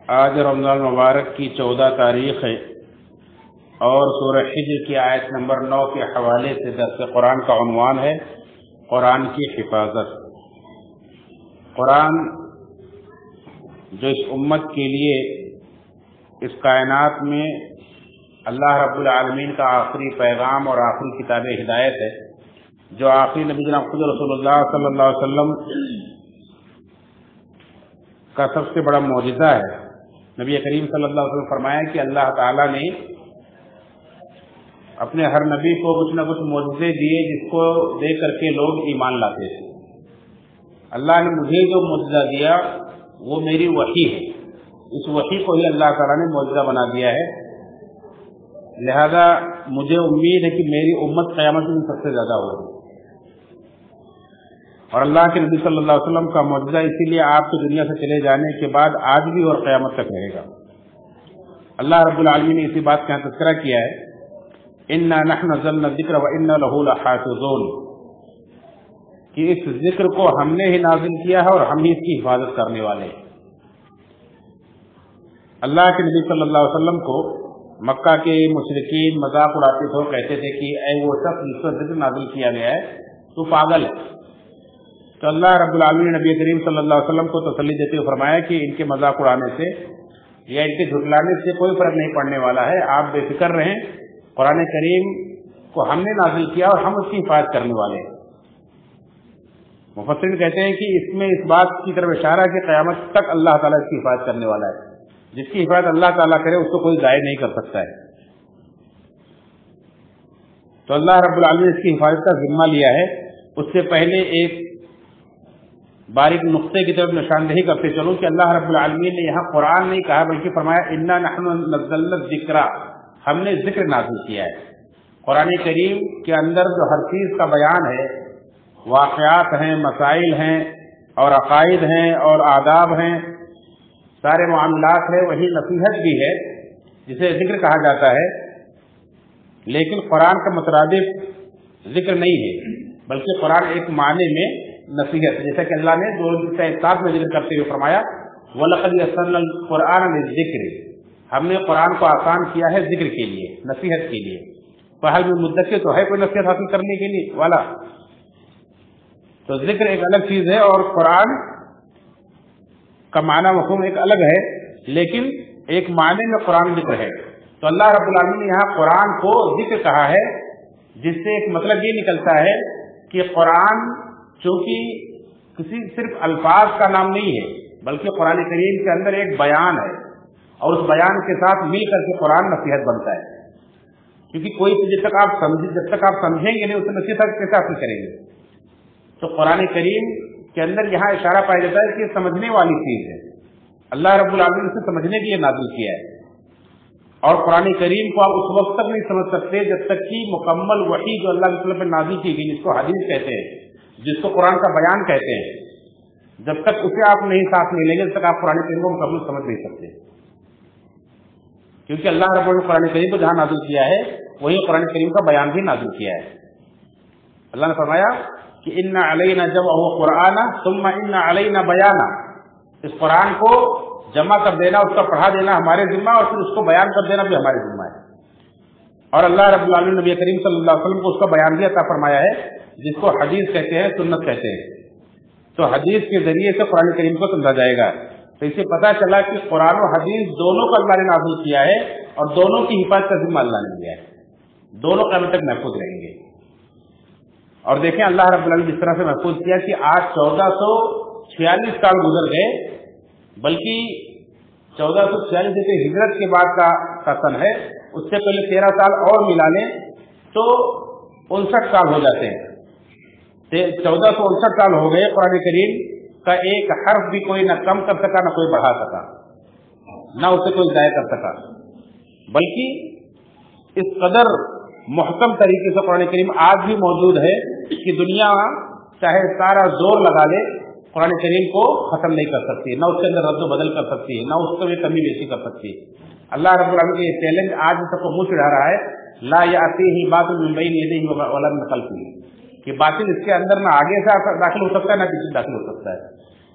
آج رمضان مبارک کی 14 تاریخ ہے اور سورہ حجر کی آیت نمبر 9 کے حوالے سے درس قرآن کا عنوان ہے قرآن کی حفاظت۔ قرآن جو اس امت کے لیے اس کائنات میں اللہ رب العالمین کا آخری پیغام اور آخری کتاب ہدایت ہے، جو آخری نبی جناب خود رسول اللہ صلی اللہ علیہ وسلم کا سب سے بڑا معجزہ ہے۔ نبی کریم صلی اللہ علیہ وسلم فرمایا کہ اللہ تعالیٰ نے اپنے ہر نبی کو کچھ نہ کچھ معجزے دیے جس کو دیکھ کر کے لوگ ایمان لاتے تھے۔ اللہ نے مجھے جو معجزہ دیا وہ میری وحی ہے، اس وحی کو ہی اللہ تعالیٰ نے معجزہ بنا دیا ہے، لہذا مجھے امید ہے کہ میری امت قیامت میں سب سے زیادہ ہوگی۔ اور اللہ کے نبی صلی اللہ علیہ وسلم کا معجزہ اسی لیے آپ کی دنیا سے چلے جانے کے بعد آج بھی اور قیامت تک رہے گا۔ اللہ رب العالمین نے اسی بات کا یہاں تذکرہ کیا ہے، اِنَّا نَحْنُ نَزَّلْنَا الذِّكْرَ وَإِنَّا لَهُ لَحَافِظُونَ، کہ اس ذکر کو ہم نے ہی نازل کیا ہے اور ہم ہی اس کی حفاظت کرنے والے ہیں۔ اللہ کے نبی صلی اللہ علیہ وسلم کو مکہ کے مشرکین مذاق اڑاتے تھے، کہتے تھے کہ اے وہ شخص جس پر ذکر نازل کیا گیا ہے تو پاگل ہے۔ تو اللہ رب العالمین نے نبی کریم صلی اللہ علیہ وسلم کو تسلی دیتے ہوئے فرمایا کہ ان کے مذاق اڑانے سے یا ان کے جھٹلانے سے کوئی فرق نہیں پڑنے والا ہے، آپ بے فکر رہیں، قرآن کریم کو ہم نے نازل کیا اور ہم اس کی حفاظت کرنے والے ہیں۔ مفسرین کہتے ہیں کہ اس میں اس بات کی طرف اشارہ ہے کہ قیامت تک اللہ تعالیٰ اس کی حفاظت کرنے والا ہے، جس کی حفاظت اللہ تعالیٰ کرے اس کو کوئی ضائع نہیں کر سکتا ہے۔ تو اللہ رب العالمین نے اس کی حفاظت کا ذمہ لیا ہے۔ اس سے پہلے ایک باریک نقطے کی طرف نشاندہی کرتے چلوں کہ اللہ رب العالمین نے یہاں قرآن نہیں کہا بلکہ فرمایا اِنَّا نَحْنُ نَزَّلْنَا الذِّكْرَ، ہم نے ذکر نازل کیا ہے۔ قرآن کریم کے اندر جو ہر چیز کا بیان ہے، واقعات ہیں، مسائل ہیں اور عقائد ہیں اور آداب ہیں، سارے معاملات ہیں، وہی نصیحت بھی ہے جسے ذکر کہا جاتا ہے، لیکن قرآن کا مترادف ذکر نہیں ہے بلکہ قرآن ایک معنی میں نصیحت، جیسا کہ اللہ نے دو ساتھ میں ذکر کرتے ہوئے فرمایا وَلَقَدْ يَسَّرْنَا الْقُرْآنَ لِلذِّكْرِ، ہم نے قرآن کو آسان کیا ہے ذکر کے لیے، نصیحت کے لیے۔ فَهَلْ مِن مُدَّكِرٍ، تو ہے کوئی نصیحت حاصل کرنے کے لیے والا؟ تو ذکر ایک الگ چیز ہے اور قرآن کا معنی مفہوم ایک الگ ہے، لیکن ایک معنی میں قرآن ذکر ہے۔ تو اللہ رب العالمین نے یہاں قرآن کو ذکر کہا ہے، جس سے ایک مطلب یہ نکلتا ہے کہ قرآن چونکہ کسی صرف الفاظ کا نام نہیں ہے بلکہ قرآن کریم کے اندر ایک بیان ہے، اور اس بیان کے ساتھ مل کر کے قرآن نصیحت بنتا ہے، کیونکہ کوئی جب تک آپ سمجھیں گے نہیں اس سے نصیحت کیسے حاصل کریں گے۔ تو قرآن کریم کے اندر یہاں اشارہ پایا جاتا ہے کہ یہ سمجھنے والی چیز ہے، اللہ رب العالمین نے سمجھنے کے لیے نازل کیا ہے، اور قرآن کریم کو آپ اس وقت تک نہیں سمجھ سکتے جب تک کہ مکمل وحی جو اللہ کے طرف سے نازل کی گئی، جس کو حدیث کہتے ہیں، جس کو قرآن کا بیان کہتے ہیں، جب تک اسے آپ نہیں ساتھ میں لیں گے جب تک آپ قرآن کریم کو مکمل سمجھ نہیں سکتے، کیونکہ اللہ رب العالمین نے قرآن کریم کو جہاں نازل کیا ہے وہی قرآن کریم کا بیان بھی نازل کیا ہے۔ اللہ نے فرمایا کہ اِنَّ عَلَيْنَا جَمْعَهُ وَقُرْآنَهُ ثُمَّ إِنَّ عَلَيْنَا بَيَانَهُ، اس قرآن کو جمع کر دینا، اس کا پڑھا دینا ہمارے ذمہ، اور پھر اس کو بیان کر دینا بھی ہمارے ذمہ ہے۔ اور اللہ رب العالمین نے نبی کریم صلی اللہ علیہ وسلم کو اس کا بیان بھی عطا فرمایا ہے، جس کو حدیث کہتے ہیں، سنت کہتے ہیں۔ تو حدیث کے ذریعے سے قرآن کریم کو سمجھا جائے گا۔ تو اسے پتہ چلا کہ قرآن و حدیث دونوں کو اللہ نے نازل کیا ہے اور دونوں کی حفاظت کا ذمہ اللہ نے لیا ہے، دونوں قیامت تک محفوظ رہیں گے۔ اور دیکھیں اللہ رب العالمین جس طرح سے محفوظ کیا کہ آج 1446 سال گزر گئے، بلکہ 1446 جیسے ہجرت کے بعد کا سن ہے، اس سے پہلے 13 سال اور ملا لیں تو 59 سال ہو جاتے ہیں۔ 1459 سال ہو گئے، قرآن کریم کا ایک حرف بھی کوئی نہ کم کر سکا نہ کوئی بڑھا سکا، نہ اسے کوئی ضائع کر سکا، بلکہ اس قدر محکم طریقے سے قرآن کریم آج بھی موجود ہے کہ دنیا چاہے سارا زور لگا لے قرآن کریم کو ختم نہیں کر سکتی، نہ اس کے اندر رد و بدل کر سکتی ہے، نہ اس کو بھی کمی بیشی کر سکتی۔ اللہ رب العالمین کا یہ چیلنج آج سب کو منہ چڑھا رہا ہے، لا یأتیہ باطل من بین یدیہ ولا من خلفہ، کہ باطل اس کے اندر نہ آگے سے داخل ہو سکتا ہے نہ پیچھے داخل ہو سکتا ہے۔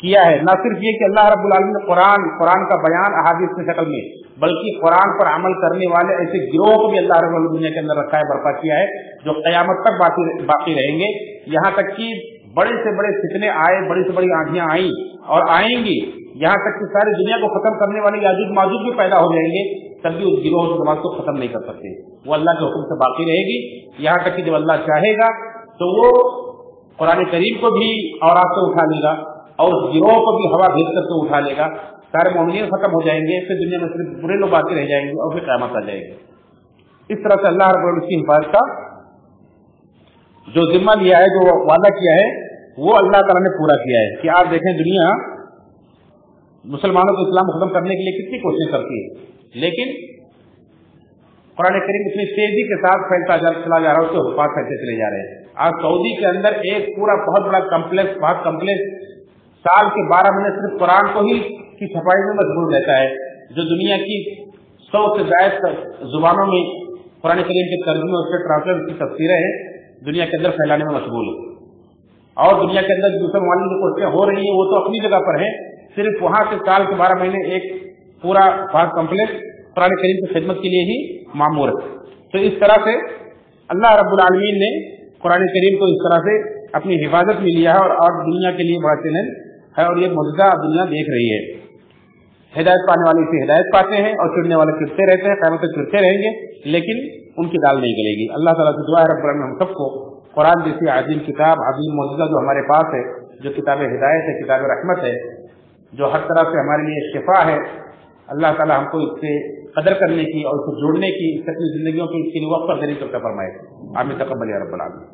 کیا ہے. نہ صرف یہ کہ اللہ رب العالمین نے قرآن کا بیان احادیث کی شکل میں، بلکہ قرآن پر عمل کرنے والے ایسے گروہ کو بھی اللہ رب العالمین دنیا کے اندر رکھا ہے، برپا کیا ہے، جو قیامت تک باقی رہیں گے. یہاں تک کہ بڑے سے بڑے فتنے آئے، بڑی سے بڑی آندھیاں آئیں اور آئیں گی، یہاں تک کہ ساری دنیا کو ختم کرنے والے یاجوج ماجوج بھی پیدا ہو جائیں گے، تب بھی اس گروہ جماعت کو ختم نہیں کر سکتے. وہ اللہ کے حکم سے باقی رہے گی، یہاں تک کہ جب اللہ چاہے گا تو وہ قرآن کریم کو بھی اورات سے اٹھا لے گا اور اس گروہ کو بھی ہوا بھیج کر کے اٹھا لے گا. سارے مومنین ختم ہو جائیں گے، پھر دنیا میں صرف برے لوگ باقی رہ جائیں گے اور پھر قیامت آ جائے گی. اس طرح سے اللہ رب العالمین کی حفاظت کا جو ذمہ لیا ہے، جو وعدہ کیا ہے، وہ اللہ تعالیٰ نے پورا کیا ہے. کہ آپ دیکھیں دنیا مسلمانوں کو اسلام ختم کرنے کے لیے کتنی کوشش کرتی ہے، لیکن قرآن کریم اتنی تیزی کے ساتھ پھیلتا چلا جا رہا ہے، اس کے حفاظ پھیلتے چلے جا رہے ہیں. آج سعودی کے اندر ایک پورا بہت بڑا کمپلیکس سال کے 12 مہینے صرف قرآن کو ہی کی صفائی میں مشغول رہتا ہے، جو دنیا کی 100 سے زائد زبانوں میں قرآن کریم کے ترجمے اور اس کے ٹرانسلیٹ کی تفسیریں ہیں دنیا کے اندر پھیلانے میں مشغول ہے. اور دنیا کے اندر دوسرے ممالک جو کوششیں ہو رہی ہیں وہ تو اپنی جگہ پر ہیں، صرف وہاں سے سال کے 12 مہینے ایک پورا کمپلیکس قرآن کریم کی خدمت کے لیے ہی معمور ہے. تو اس طرح سے اللہ رب العالمین نے قرآن کریم کو اس طرح سے اپنی حفاظت میں لیا ہے اور دنیا کے لیے بڑا چیلنج ہے، اور یہ معجزہ دنیا دیکھ رہی ہے. ہدایت پانے والے اسے ہدایت پاتے ہیں اور چڑھنے والے چڑھتے رہتے ہیں، قیامت تک چڑھتے رہیں گے، لیکن ان کی دال نہیں گلے گی. اللہ تعالیٰ سے دعا ہے رب العالمین ہم سب کو قرآن جیسی عظیم کتاب، عظیم معجزہ جو ہمارے پاس ہے، جو کتاب ہدایت ہے، کتاب رحمت ہے، جو ہر طرح سے ہمارے لیے شفا ہے، اللہ تعالیٰ ہم کو اس سے قدر کرنے کی اور اس کو جوڑنے کی، اس سے اپنی زندگیوں کو اس کے لیے وقف دینے کی توفیق فرمائے. آمین تقبل یا رب العالمین.